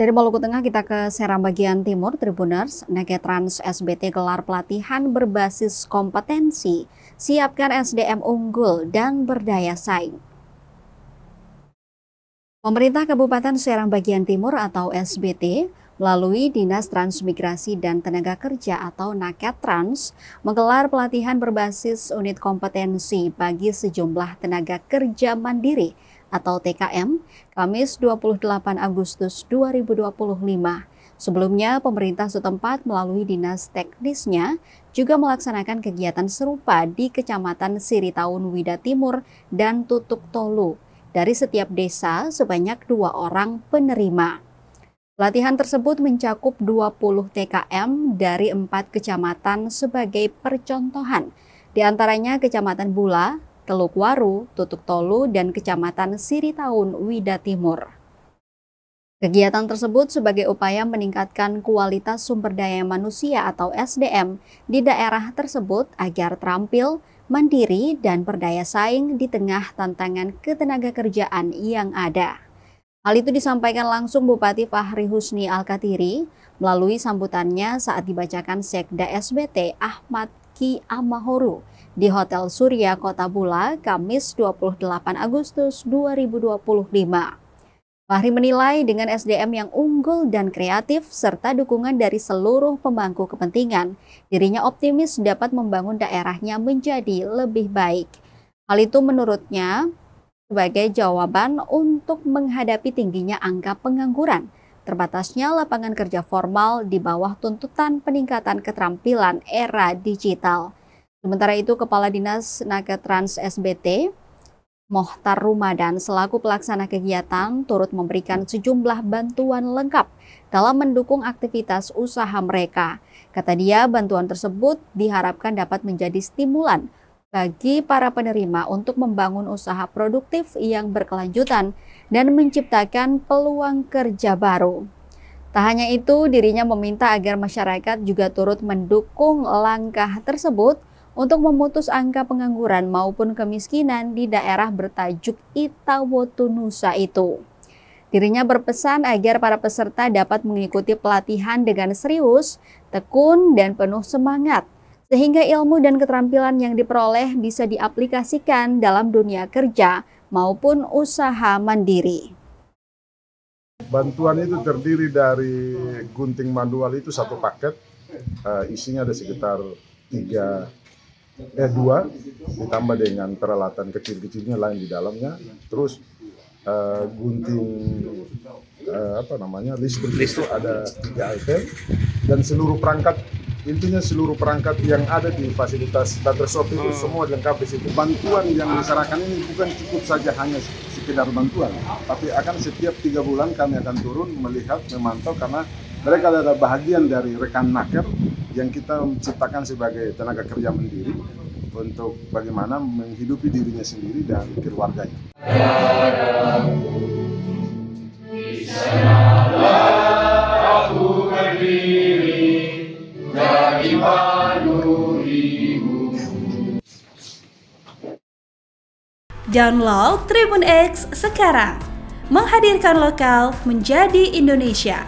Dari Maluku Tengah kita ke Seram bagian Timur, Tribuners. Naketrans SBT gelar pelatihan berbasis kompetensi, siapkan SDM unggul dan berdaya saing. Pemerintah Kabupaten Seram bagian Timur atau SBT melalui Dinas Transmigrasi dan Tenaga Kerja atau Naketrans menggelar pelatihan berbasis unit kompetensi bagi sejumlah tenaga kerja mandiri atau TKM, Kamis 28 Agustus 2025. Sebelumnya, pemerintah setempat melalui dinas teknisnya juga melaksanakan kegiatan serupa di Kecamatan Siritaun Wida Timur dan Tutuk Tolu. Dari setiap desa sebanyak 2 orang penerima. Pelatihan tersebut mencakup 20 TKM dari 4 kecamatan sebagai percontohan, di antaranya Kecamatan Bula, Teluk Waru, Tutuk Tolu, dan Kecamatan Siritaun Wida Timur. Kegiatan tersebut sebagai upaya meningkatkan kualitas sumber daya manusia atau SDM di daerah tersebut agar terampil, mandiri, dan berdaya saing di tengah tantangan ketenagakerjaan yang ada. Hal itu disampaikan langsung Bupati Fahri Husni Al-Katiri melalui sambutannya saat dibacakan Sekda SBT Ahmad Ki Amahoru di Hotel Surya Kota Bula, Kamis 28 Agustus 2025. Fahri menilai dengan SDM yang unggul dan kreatif serta dukungan dari seluruh pemangku kepentingan, dirinya optimis dapat membangun daerahnya menjadi lebih baik. Hal itu menurutnya sebagai jawaban untuk menghadapi tingginya angka pengangguran, terbatasnya lapangan kerja formal di bawah tuntutan peningkatan keterampilan era digital. Sementara itu, Kepala Dinas Naketrans SBT, Mohtar Rumadan, selaku pelaksana kegiatan, turut memberikan sejumlah bantuan lengkap dalam mendukung aktivitas usaha mereka. Kata dia, bantuan tersebut diharapkan dapat menjadi stimulan bagi para penerima untuk membangun usaha produktif yang berkelanjutan dan menciptakan peluang kerja baru. Tak hanya itu, dirinya meminta agar masyarakat juga turut mendukung langkah tersebut untuk memutus angka pengangguran maupun kemiskinan di daerah bertajuk Itawotu Nusa itu. Dirinya berpesan agar para peserta dapat mengikuti pelatihan dengan serius, tekun, dan penuh semangat, sehingga ilmu dan keterampilan yang diperoleh bisa diaplikasikan dalam dunia kerja maupun usaha mandiri. Bantuan itu terdiri dari gunting manual itu satu paket, isinya ada sekitar 2 ditambah dengan peralatan kecil-kecilnya lain di dalamnya, terus gunting listrik itu ada 3 item, dan seluruh perangkat, intinya seluruh perangkat yang ada di fasilitas barbershop itu semua lengkap di situ. Bantuan yang diserahkan ini bukan cukup saja hanya sekedar bantuan, tapi akan setiap 3 bulan kami akan turun melihat, memantau, karena mereka adalah bahagian dari rekan naker yang kita menciptakan sebagai tenaga kerja mandiri untuk bagaimana menghidupi dirinya sendiri dan keluarganya. Download Tribun X sekarang, menghadirkan lokal menjadi Indonesia.